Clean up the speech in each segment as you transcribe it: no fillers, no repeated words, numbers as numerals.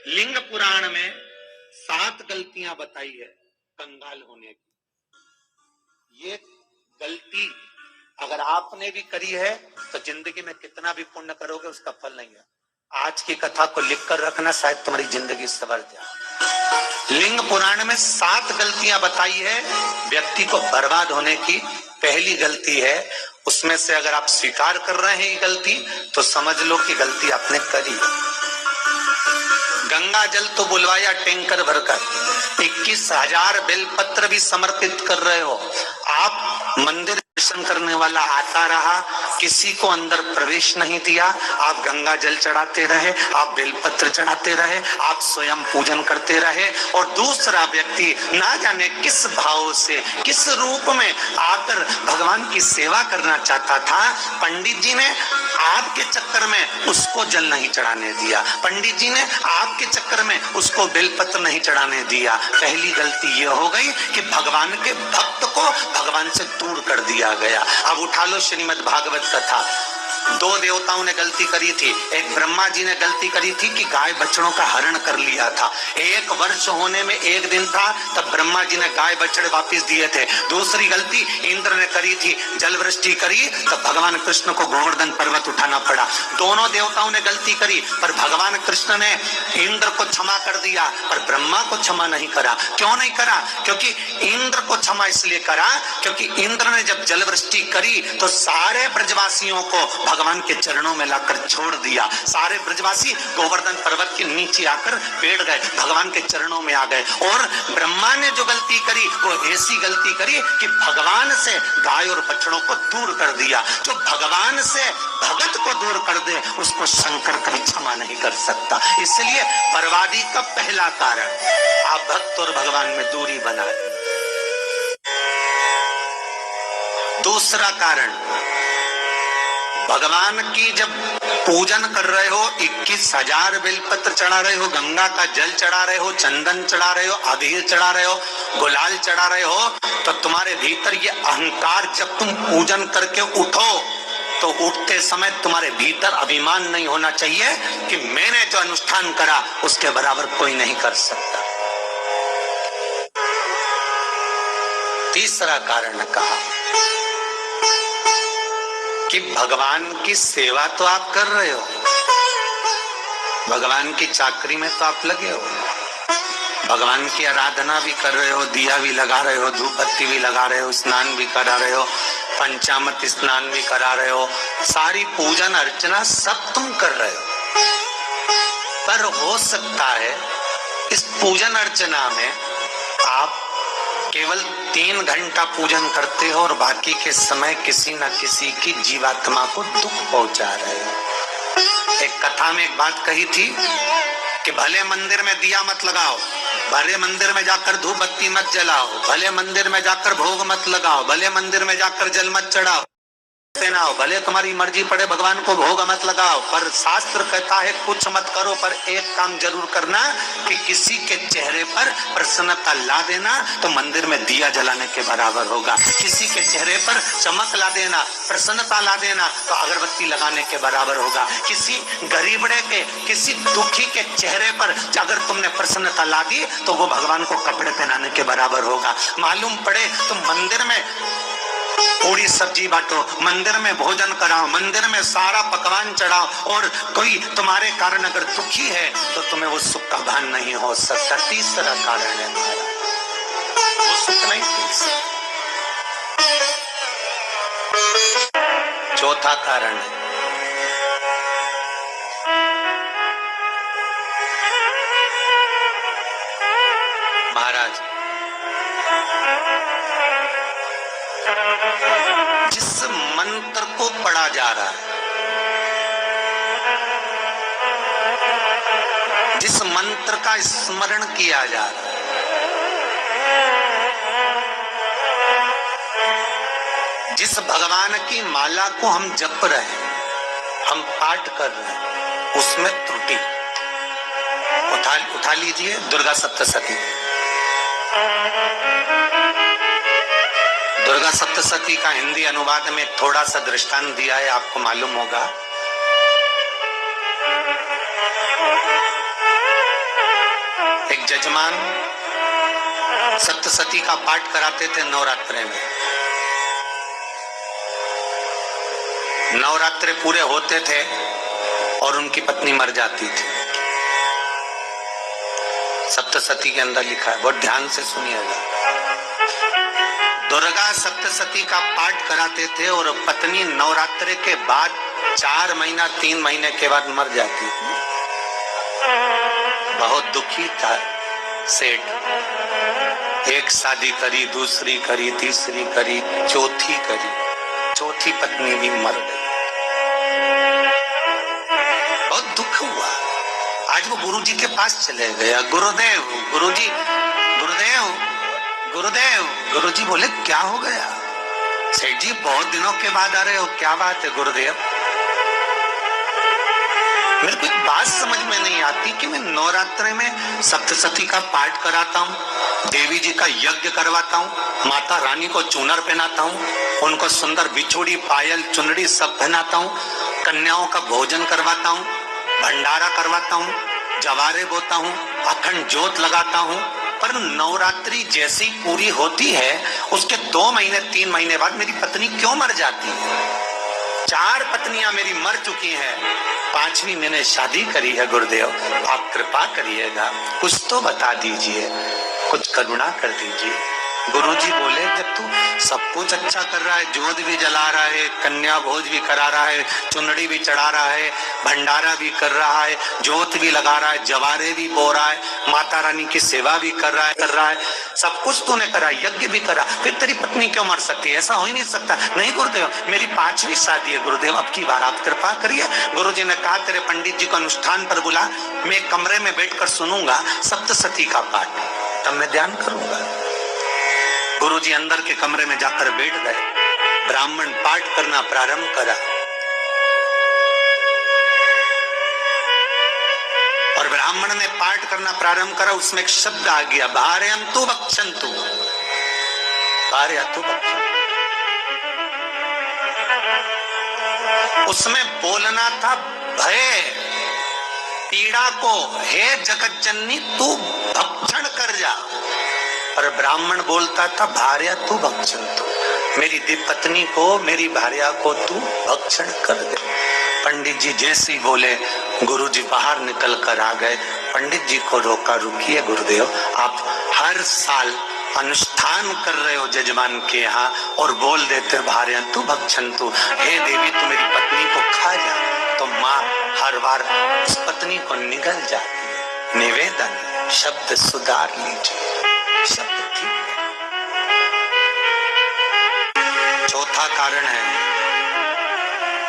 लिंग पुराण में 7 गलतियां बताई है कंगाल होने की। ये गलती अगर आपने भी करी है तो जिंदगी में कितना भी पुण्य करोगे उसका फल नहीं है। आज की कथा को लिखकर रखना, शायद तुम्हारी जिंदगी सवर जाए। लिंग पुराण में 7 गलतियां बताई है व्यक्ति को बर्बाद होने की। पहली गलती है, उसमें से अगर आप स्वीकार कर रहे हैं ये गलती तो समझ लो कि गलती आपने करी। गंगा जल तो बुलवाया टैंकर भरकर, 21,000 बेलपत्र भी समर्पित कर रहे हो आप। मंदिर दर्शन करने वाला आता रहा, किसी को अंदर प्रवेश नहीं दिया। आप गंगा जल चढ़ाते रहे, आप बेलपत्र चढ़ाते रहे, आप स्वयं पूजन करते रहे, और दूसरा व्यक्ति ना जाने किस भाव से, किस रूप में आकर भगवान की सेवा करना चाहता था। पंडित जी ने आपके चक्कर में उसको जल नहीं चढ़ाने दिया, पंडित जी ने आपके चक्कर में उसको बेलपत्र नहीं चढ़ाने दिया। पहली गलती यह हो गई कि भगवान के भक्त को भगवान से दूर कर दिया गया। अब उठा लो श्रीमद् भागवत कथा। 2 देवताओं ने गलती करी थी। एक ब्रह्मा जी ने गलती करी थी कि गाय बछड़ों का हरण कर लिया था। 1 वर्ष होने में 1 दिन था तब ब्रह्मा जी ने गाय बछड़े वापस दिए थे। दूसरी गलती इंद्र ने करी थी, जल वृष्टि करी तब भगवान कृष्ण को गोवर्धन पर्वत उठाना पड़ा। दोनों देवताओं ने गलती करी पर भगवान कृष्ण ने इंद्र को क्षमा कर दिया पर ब्रह्मा को क्षमा नहीं करा। क्यों नहीं करा? क्योंकि इंद्र को क्षमा इसलिए करा क्योंकि इंद्र ने जब जल वृष्टि करी तो सारे ब्रजवासियों को भगवान के चरणों में लाकर छोड़ दिया। सारे ब्रजवासी गोवर्धन पर्वत के नीचे आकर बैठ गए, भगवान के चरणों में आ गए। और ब्रह्मा ने जो गलती करी वो ऐसी गलती करी कि भगवान से गाय और बछड़ों को दूर कर दिया। जो भगवान से भगत को दूर कर दे उसको शंकर कभी क्षमा नहीं कर सकता। इसलिए बर्बादी का पहला कारण आप भक्त और भगवान में दूरी बना ली। दूसरा कारण, भगवान की जब पूजन कर रहे हो, 21,000 बेलपत्र चढ़ा रहे हो, गंगा का जल चढ़ा रहे हो, चंदन चढ़ा रहे हो, अबीर चढ़ा रहे हो, गुलाल चढ़ा रहे हो, तो तुम्हारे भीतर ये अहंकार, जब तुम पूजन करके उठो तो उठते समय तुम्हारे भीतर अभिमान नहीं होना चाहिए कि मैंने जो अनुष्ठान करा उसके बराबर कोई नहीं कर सकता। तीसरा कारण कहा कि भगवान की सेवा तो आप कर रहे हो, भगवान की चाकरी में तो आप लगे हो, भगवान की आराधना भी कर रहे हो, दिया भी लगा रहे हो, धूप बत्ती भी लगा रहे हो, स्नान भी करा रहे हो, पंचामृत स्नान भी करा रहे हो, सारी पूजन अर्चना सब तुम कर रहे हो। पर हो सकता है इस पूजन अर्चना में आप केवल 3 घंटा पूजन करते हो और बाकी के समय किसी न किसी की जीवात्मा को दुख पहुंचा रहे हो। एक कथा में एक बात कही थी कि भले मंदिर में दिया मत लगाओ, भले मंदिर में जाकर धूप बत्ती मत जलाओ, भले मंदिर में जाकर भोग मत लगाओ, भले मंदिर में जाकर जल मत चढ़ाओ, भले तुम्हारी मर्जी पड़े भगवान को भोग मत लगाओ, पर शास्त्र कहता है कुछ मत करो पर एक काम जरूर करना कि किसी के चेहरे पर प्रसन्नता ला देना तो मंदिर में दिया जलाने के बराबर होगा। किसी के चेहरे पर चमक ला देना, प्रसन्नता ला देना तो अगरबत्ती लगाने के बराबर होगा। किसी गरीबड़े के, किसी दुखी के चेहरे पर अगर तुमने प्रसन्नता ला दी तो वो भगवान को कपड़े पहनाने के बराबर होगा। मालूम पड़े तुम मंदिर में पूरी सब्जी बांटो, मंदिर में भोजन कराओ, मंदिर में सारा पकवान चढ़ाओ, और कोई तुम्हारे कारण अगर दुखी है तो तुम्हें वो सुख का भान नहीं हो सकता। तीसरा कारण है वो सुख नहीं मिल सकता। चौथा कारण है महाराज, जिस मंत्र को पढ़ा जा रहा है, जिस मंत्र का स्मरण किया जा रहा है, जिस भगवान की माला को हम जप रहे हैं, हम पाठ कर रहे हैं, उसमें त्रुटि। उठा लीजिए दुर्गा सप्तशती। दुर्गा सप्तशती का हिंदी अनुवाद में थोड़ा सा दृष्टांत दिया है, आपको मालूम होगा। जजमान सप्तशती का पाठ कराते थे नवरात्रे में। नवरात्रे पूरे होते थे और उनकी पत्नी मर जाती थी। सप्तशती के अंदर लिखा है, बहुत ध्यान से सुनिएगा। दुर्गा सप्तशती का पाठ कराते थे और पत्नी नवरात्रे के बाद 4 महीना 3 महीने के बाद मर जाती थी। बहुत दुखी था सेठ। एक शादी करी, दूसरी करी, तीसरी करी, चौथी करी, चौथी पत्नी भी मर गई। बहुत दुख हुआ। आज वो गुरुजी के पास चले गया, गुरुदेव, गुरुजी, गुरुदेव, गुरुदेव। गुरुजी बोले क्या हो गया? सेठ जी बहुत दिनों के बाद आ रहे हो, क्या बात है गुरुदेव? मेरे को एक बात समझ में नहीं आती कि मैं नवरात्रि में सप्तशती का पाठ कराता हूँ, देवी जी का यज्ञ करवाता हूँ, माता रानी को चूनर पहनाता हूँ, उनको सुंदर बिछोड़ी, पायल, चुनरी सब पहनाता हूँ, कन्याओं का भोजन करवाता हूँ, भंडारा करवाता हूँ, जवारे बोता हूँ, अखंड ज्योत लगाता हूँ, पर नवरात्रि जैसी पूरी होती है उसके 2 महीने 3 महीने बाद मेरी पत्नी क्यों मर जाती है? 4 पत्नियां मेरी मर चुकी हैं, 5वीं मैंने शादी करी है। गुरुदेव आप कृपा करिएगा, कुछ तो बता दीजिए, कुछ करुणा कर दीजिए। गुरुजी बोले जब तू सब कुछ अच्छा कर रहा है, ज्योत भी जला रहा है, कन्या भोज भी करा रहा है, चुनरी भी चढ़ा रहा है, भंडारा भी कर रहा है, ज्योत भी लगा रहा है, जवारे भी बो रहा है, माता रानी की सेवा भी कर रहा है, सब कुछ तूने करा, यज्ञ भी करा, फिर तेरी पत्नी क्यों मर सकती है? ऐसा हो ही नहीं सकता। नहीं गुरुदेव मेरी 5वीं शादी है गुरुदेव, अब की बार आप कृपा करिए। गुरुजी ने कहा तेरे पंडित जी को अनुष्ठान पर बुला, मैं कमरे में बैठकर सुनूंगा सप्तशती का पाठ, तब मैं ध्यान करूंगा। गुरुजी अंदर के कमरे में जाकर बैठ गए, ब्राह्मण पाठ करना प्रारंभ करा और ब्राह्मण ने पाठ करना प्रारंभ करा। उसमें एक शब्द आ गया, भार्यन्तु भक्षन्तु, भार्यन्तु भक्षन्तु। उसमें बोलना था भय पीड़ा को, हे जगत जननी तू भक्षण कर जा, और ब्राह्मण बोलता था भार्या तू भक्षण, तू मेरी पत्नी को, मेरी भार्या को तू भक्षण कर दे। पंडित जी जैसे ही बोले गुरुजी बाहर निकल कर आ गए। पंडित जी को रोका, रुकिए गुरुदेव आप हर साल अनुष्ठान कर रहे हो जजमान के यहाँ और बोल देते भार्या तू भक्षण, तू हे देवी तू मेरी पत्नी को खा जा, तो माँ हर बार उस पत्नी को निगल जाती है। निवेदन शब्द सुधार लीजिए, शब्द ठीक। चौथा कारण है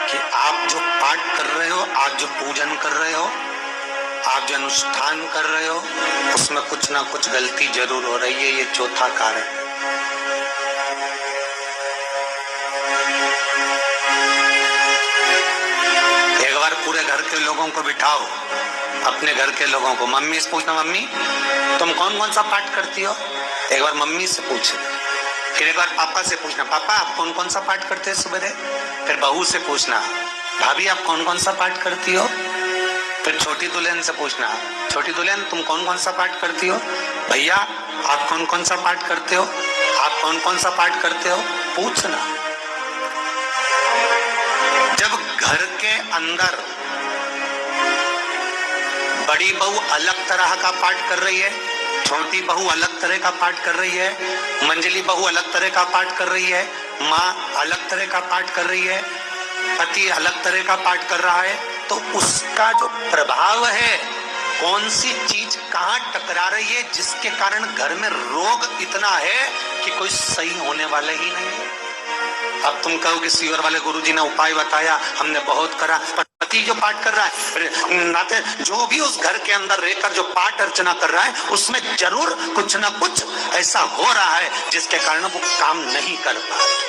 कि आप जो पाठ कर रहे हो, आप जो पूजन कर रहे हो, आप जो अनुष्ठान कर रहे हो, उसमें कुछ ना कुछ गलती जरूर हो रही है। ये चौथा कारण। एक बार पूरे घर के लोगों को बिठाओ, अपने घर के लोगों को, मम्मी से पूछना मम्मी तुम कौन कौन सा पाठ करती हो? एक बार मम्मी से पूछना, फिर एक बार पापा से पूछना, पापा आप कौन कौन सा पाठ करते हैं सुबह? फिर बहू से पूछना, भाभी आप कौन कौन सा पाठ करती हो? फिर छोटी दुल्हन से पूछना, छोटी दुल्हन तुम कौन कौन सा पाठ करती हो? भैया आप कौन कौन सा पाठ करते हो? आप कौन कौन सा पाठ करते हो? पूछना। जब घर के अंदर बड़ी बहू अलग तरह का पाठ कर रही है, छोटी बहू अलग तरह का पाठ कर रही है, मंजली बहू अलग तरह का पाठ कर रही है, माँ अलग तरह का पाठ कर रही है, पति अलग तरह का पाठ कर रहा है, तो उसका जो प्रभाव है, कौन सी चीज कहाँ टकरा रही है, जिसके कारण घर में रोग इतना है कि कोई सही होने वाला ही नहीं है। अब तुम कहो कि सीवर वाले गुरुजी ने उपाय बताया, हमने बहुत करा, पर पति जो पाठ कर रहा है, नाते जो भी उस घर के अंदर रहकर जो पाठ अर्चना कर रहा है, उसमें जरूर कुछ ना कुछ ऐसा हो रहा है जिसके कारण वो काम नहीं कर पा रहा।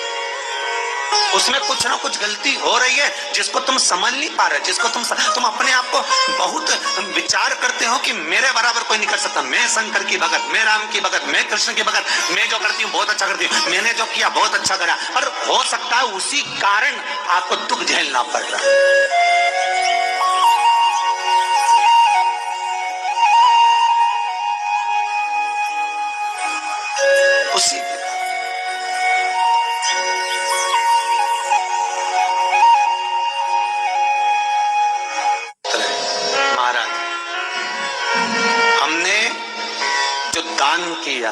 उसमें कुछ ना कुछ गलती हो रही है जिसको तुम समझ नहीं पा रहे, जिसको तुम अपने आप को बहुत विचार करते हो कि मेरे बराबर कोई नहीं कर सकता, मैं शंकर की भगत, मैं राम की भगत, मैं कृष्ण की भगत, मैं जो करती हूँ बहुत अच्छा करती हूँ, मैंने जो किया बहुत अच्छा करा, पर हो सकता है उसी कारण आपको दुख झेलना पड़ रहा है। दान किया,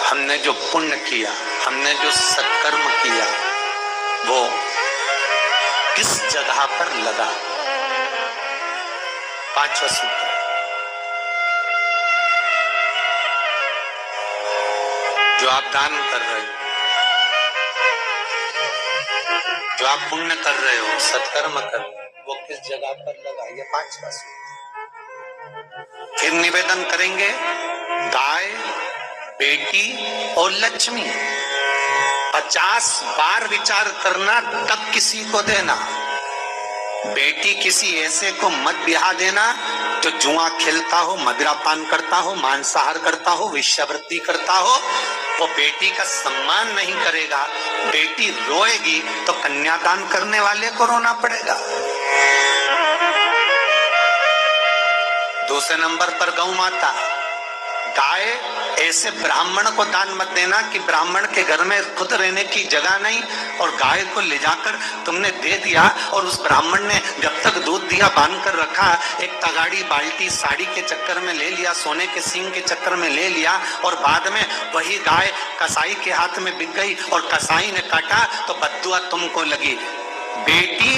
हमने जो पुण्य किया, हमने जो सत्कर्म किया, वो किस जगह पर लगा। पांचवा सूत्र, जो आप दान कर रहे हो, जो आप पुण्य कर रहे हो, सत्कर्म कर रहे हो, वो किस जगह पर लगा, ये पांचवा सूत्र। फिर निवेदन करेंगे, गाय, बेटी और लक्ष्मी 50 बार विचार करना, तब किसी को देना। बेटी किसी ऐसे को मत ब्याह देना जो जुआ खेलता हो, मदिरापान करता हो, मांसाहार करता हो, वेश्यावृत्ति करता हो। वो बेटी का सम्मान नहीं करेगा। बेटी रोएगी तो कन्यादान करने वाले को रोना पड़ेगा। दूसरे नंबर पर गौ माता। गाय, ऐसे ब्राह्मण को दान मत देना कि ब्राह्मण के घर में खुद रहने की जगह नहीं और गाय को ले जाकर तुमने दे दिया और उस ब्राह्मण ने जब तक दूध दिया बांध कर रखा, एक तगाड़ी बाल्टी साड़ी के चक्कर में ले लिया, सोने के सींग के चक्कर में ले लिया और बाद में वही गाय कसाई के हाथ में बिक गई और कसाई ने काटा तो बद्दुआ तुमको लगी। बेटी,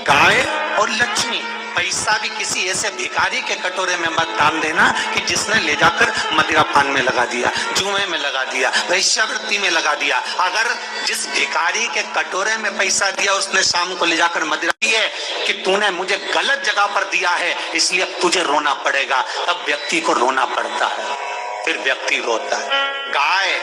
गाय और लक्ष्मी, पैसा भी किसी ऐसे भिखारी के कटोरे में मत दान देना कि जिसने ले जाकर मदिरापान में लगा दिया, जुए में लगा दिया, वेश्यावृत्ति में लगा दिया। अगर जिस भिखारी के कटोरे में पैसा दिया उसने शाम को ले जाकर मदिरा दी है कि तूने मुझे गलत जगह पर दिया है इसलिए तुझे रोना पड़ेगा, तब व्यक्ति को रोना पड़ता है, फिर व्यक्ति रोता है। गाय,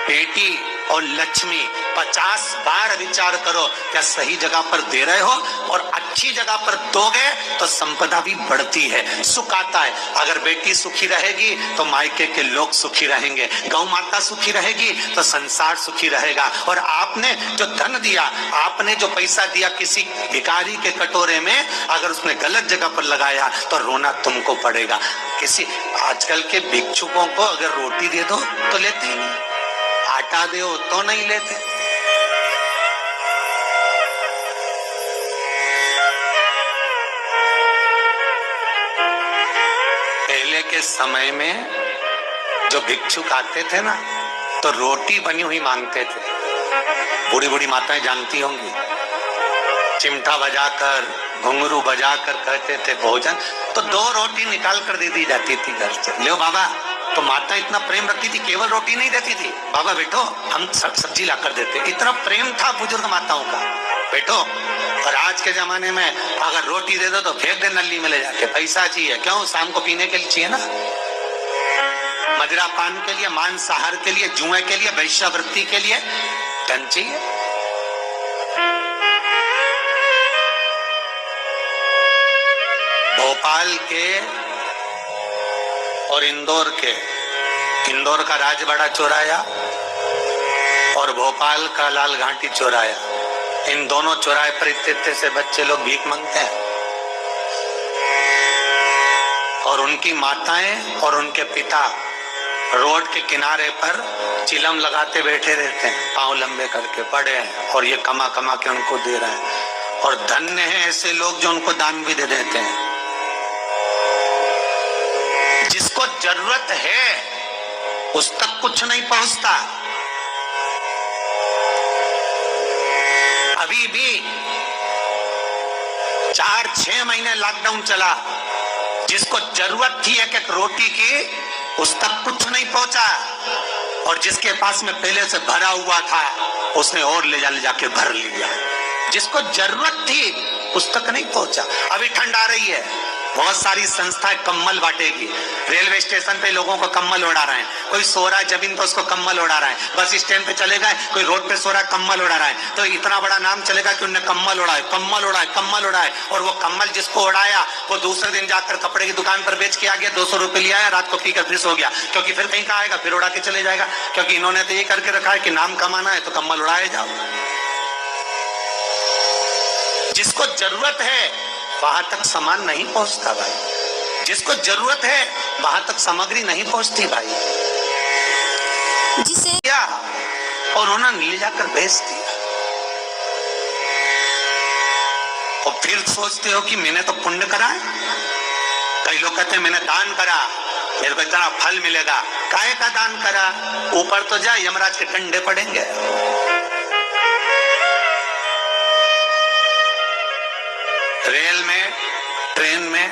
बेटी और लक्ष्मी 50 बार विचार करो, क्या सही जगह पर दे रहे हो, और अच्छी जगह पर दोगे तो संपदा भी बढ़ती है, सुख आता है। अगर बेटी सुखी रहेगी तो मायके के लोग सुखी रहेंगे, गौ माता सुखी रहेगी तो संसार सुखी रहेगा। और आपने जो धन दिया, आपने जो पैसा दिया किसी भिखारी के कटोरे में, अगर उसने गलत जगह पर लगाया तो रोना तुमको पड़ेगा। किसी आजकल के भिक्षुकों को अगर रोटी दे दो तो लेते ही नहीं, आटा दो तो नहीं लेते। पहले के समय में जो भिक्षुक आते थे ना तो रोटी बनी हुई मांगते थे। बूढ़ी बूढ़ी माताएं जानती होंगी, चिमटा बजाकर, घुंघरू बजाकर कहते थे भोजन, तो 2 रोटी निकाल कर दे दी जाती थी घर से। ले बाबा, तो माता इतना प्रेम रखती थी, केवल रोटी नहीं देती थी, बाबा बैठो हम सब्जी ला कर देते। इतना प्रेम था बुजुर्ग माताओं का, बैठो। और आज के जमाने में अगर रोटी दे दो तो फेंक दे नली में ले जाके, पैसा चाहिए, क्यों? शाम को पीने के लिए चाहिए ना, मदिरा पान के लिए, मांसाहार के लिए, जुए के लिए, वेश्यावृत्ति के लिए धन चाहिए। भोपाल के और इंदौर के, इंदौर का राजवाड़ा चौराया और भोपाल का लाल घाटी चौराया, इन दोनों चौराहे पर इतने से बच्चे लोग भीख मांगते हैं और उनकी माताएं और उनके पिता रोड के किनारे पर चिलम लगाते बैठे रहते हैं, पांव लंबे करके पड़े हैं और ये कमा कमा के उनको दे रहे हैं। और धन्य है ऐसे लोग जो उनको दान भी दे देते हैं। जिसको जरूरत है उस तक कुछ नहीं पहुंचता। अभी भी 4-6 महीने लॉकडाउन चला, जिसको जरूरत थी एक रोटी की उस तक कुछ नहीं पहुंचा, और जिसके पास में पहले से भरा हुआ था उसने और ले जाके भर लिया। जिसको जरूरत थी उस तक नहीं पहुंचा। अभी ठंड आ रही है, बहुत सारी संस्थाएं कम्बल बांटेगी, रेलवे स्टेशन पे लोगों को कम्बल उड़ा रहे हैं, कोई सो रहा है जमीन पर उसको कम्बल उड़ा रहा है, बस स्टैंड पे चले गए कोई रोड पे सो रहा है कम्बल उड़ा रहा है, तो इतना बड़ा नाम चलेगा कि उन्होंने कम्बल उड़ाए, कम्बल उड़ाए, कम्बल उड़ाए। और वो कम्बल जिसको उड़ाया वो दूसरे दिन जाकर कपड़े की दुकान पर बेच के आ गया, 200 रुपए लिया है, रात को पीकर फिर सो गया, क्योंकि फिर कहीं का आएगा, फिर उड़ा के चले जाएगा, क्योंकि इन्होंने तो ये करके रखा है कि नाम कमाना है तो कम्बल उड़ाए जाओ। जिसको जरूरत है वहां तक सामान नहीं पहुंचता भाई, जिसको जरूरत है वहां तक सामग्री नहीं पहुंचती भाई। जिसे क्या और उन्होंने ले जाकर बेच दिया, और फिर सोचते हो कि मैंने तो पुण्य करा है। कई लोग कहते हैं मैंने दान करा, मेरे को इतना फल मिलेगा, काहे का दान करा? ऊपर तो जा, यमराज के डंडे पड़ेंगे। रेल में, ट्रेन में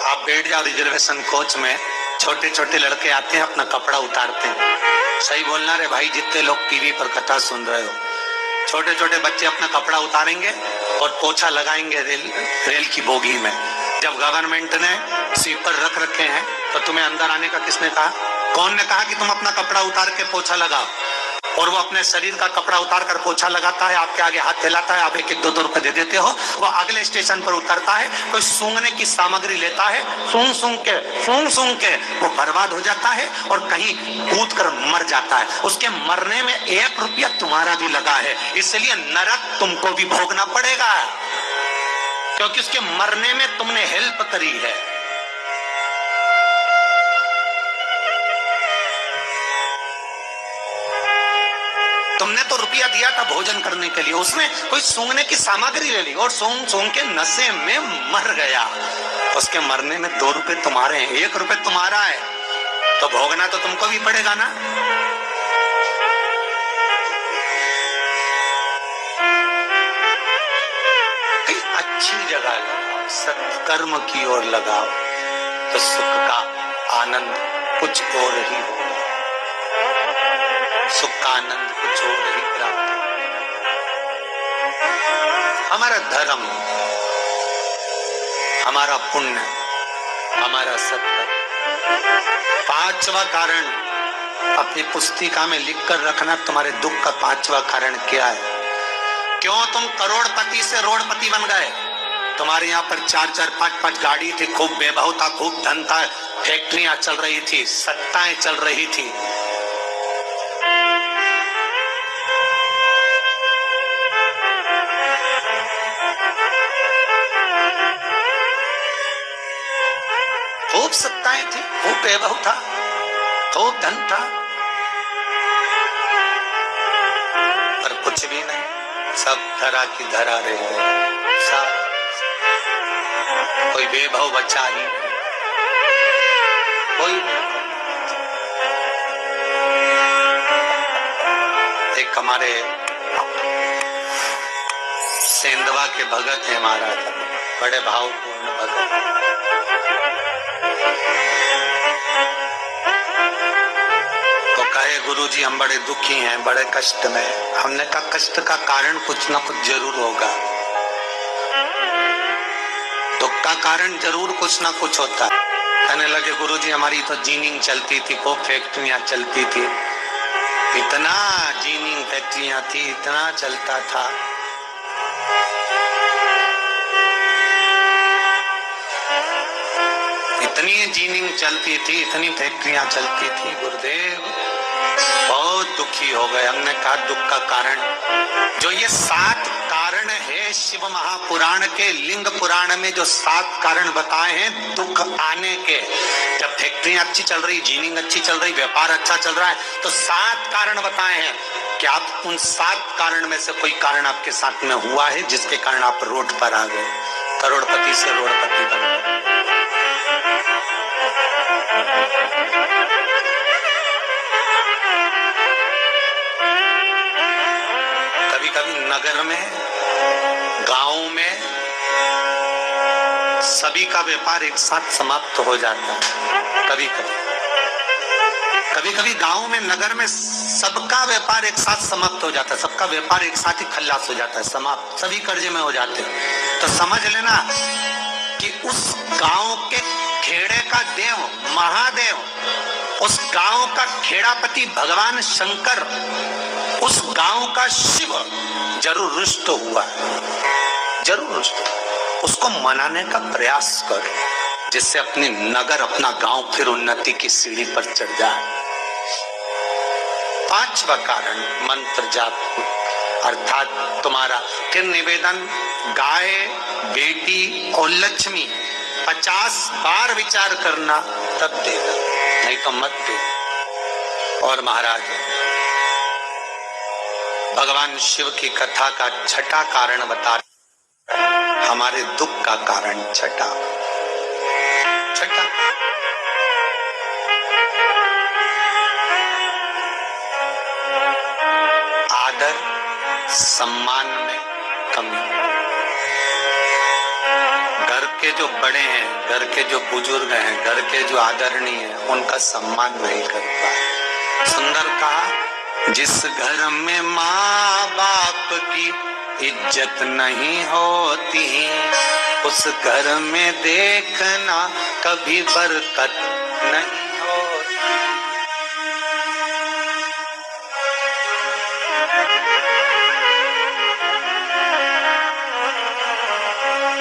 आप बैठ जाओ रिजर्वेशन कोच में, छोटे छोटे लड़के आते हैं, अपना कपड़ा उतारते हैं। सही बोलना रे भाई, जितने लोग टीवी पर कथा सुन रहे हो, छोटे छोटे बच्चे अपना कपड़ा उतारेंगे और पोछा लगाएंगे रेल की बोगी में। जब गवर्नमेंट ने स्वीपर रख रखे हैं तो तुम्हें अंदर आने का किसने कहा? कौन ने कहा कि तुम अपना कपड़ा उतार के पोछा लगाओ? और वो अपने शरीर का कपड़ा उतार कर पोछा लगाता है, आपके आगे हाथ फैलाता है, आप एक एक 2-2 रुपए दे देते हो। वो अगले स्टेशन पर उतरता है, कोई सूंघने की सामग्री लेता है, सूंघ सूंघ के वो बर्बाद हो जाता है और कहीं कूद कर मर जाता है। उसके मरने में 1 रुपया तुम्हारा भी लगा है, इसलिए नरक तुमको भी भोगना पड़ेगा, क्योंकि उसके मरने में तुमने हेल्प करी है। तुमने तो रुपया दिया था भोजन करने के लिए, उसने कोई सूंघने की सामग्री ले ली और सूंघ के नशे में मर गया। उसके मरने में 2 रुपए तुम्हारे हैं, 1 रुपए तुम्हारा है, तो भोगना तो तुमको भी पड़ेगा ना। कहीं अच्छी जगह लगाओ, सत्कर्म की ओर लगाओ, तो सुख का आनंद कुछ और ही होगा, सुख का आनंद कुछ और ही प्राप्त। हमारा धर्म, हमारा पुण्य, हमारा सत्कर्म। 5वां कारण अपनी पुस्तिका में लिख कर रखना, तुम्हारे दुख का 5वां कारण क्या है? क्यों तुम करोड़पति से रोडपति बन गए? तुम्हारे यहाँ पर 4-4, 5-5 गाड़ी थी, खूब वैभव था, खूब धन था, फैक्ट्रियां चल रही थी, सत्ताएं चल रही थी। खूब सत्ताएं थी, खूब वैभव था, खूब धन था, पर कुछ भी नहीं, सब धरा की धरा रह गए। सब कोई वैभव बचा ही नहीं, कोई। एक हमारे सेंधवा के भगत है महाराज, बड़े भावपूर्ण भगत। तो कहे गुरुजी हम बड़े दुखी हैं, बड़े कष्ट में। हमने कहा कष्ट का कारण कुछ ना कुछ जरूर होगा, दुख का कारण जरूर कुछ ना कुछ होता है। कहने लगे गुरुजी हमारी तो जीनिंग चलती थी, खूब फैक्ट्रियां चलती थी, इतना जीनिंग फैक्ट्रियां थी, इतना चलता था, इतनी जीनिंग चलती थी, इतनी फैक्ट्रियां चलती थी, गुरुदेव बहुत दुखी हो गए। हमने कहा दुख का कारण, जो ये 7 कारण है शिव महापुराण के, लिंग पुराण में जो 7 कारण बताए हैं दुख आने के। जब फैक्ट्रियां अच्छी चल रही, जीनिंग अच्छी चल रही, व्यापार अच्छा चल रहा है, तो 7 कारण बताए हैं। क्या आप उन 7 कारण में से कोई कारण आपके साथ में हुआ है जिसके कारण आप रोड पर आ गए, करोड़पति से रोडपति बन गए? कभी कभी नगर में, गांव में सभी का व्यापार एक साथ समाप्त हो जाता है। कभी कभी गांव में, नगर में सबका व्यापार एक साथ समाप्त हो जाता है, सबका व्यापार एक साथ ही खल्लास हो जाता है, समाप्त, सभी कर्जे में हो जाते हैं। तो समझ लेना कि उस गांव के खेड़े का देव महादेव, उस गांव का खेड़ापति भगवान शंकर, उस गांव का शिव जरूर रुष्ट हुआ, जरूर रुष्ट। उसको मनाने का प्रयास कर, जिससे अपनी नगर, अपना गांव फिर उन्नति की सीढ़ी पर चढ़ जाए। 5वां कारण मंत्र जाप, अर्थात तुम्हारा फिर निवेदन, गाय, बेटी और लक्ष्मी 50 बार विचार करना, तब देना, नहीं तो मत दे। और महाराज भगवान शिव की कथा का 6ठा कारण बता, हमारे दुख का कारण 6ठा सम्मान में कमी। घर के जो बड़े हैं, घर के जो बुजुर्ग हैं, घर के जो आदरणीय हैं, उनका सम्मान नहीं करता। सुंदर कहा, जिस घर में माँ बाप की इज्जत नहीं होती, उस घर में देखना कभी बरकत नहीं होती।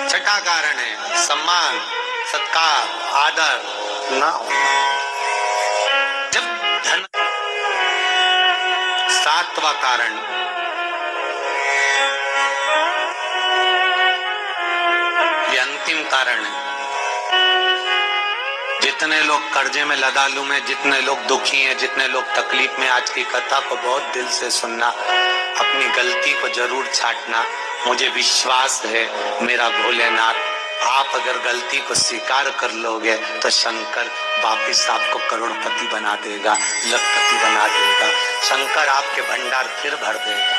छठा कारण है सम्मान, सत्कार, आदर न होना। जब धन। सातवां कारण, ये अंतिम कारण है। जितने लोग कर्जे में लदालू में, जितने लोग दुखी हैं, जितने लोग तकलीफ में, आज की कथा को बहुत दिल से सुनना, अपनी गलती को जरूर छांटना। मुझे विश्वास है मेरा भोलेनाथ, आप अगर गलती को स्वीकार कर लोगे तो शंकर वापिस आपको करोड़पति बना देगा, लखपति बना देगा। शंकर आपके भंडार फिर भर देगा।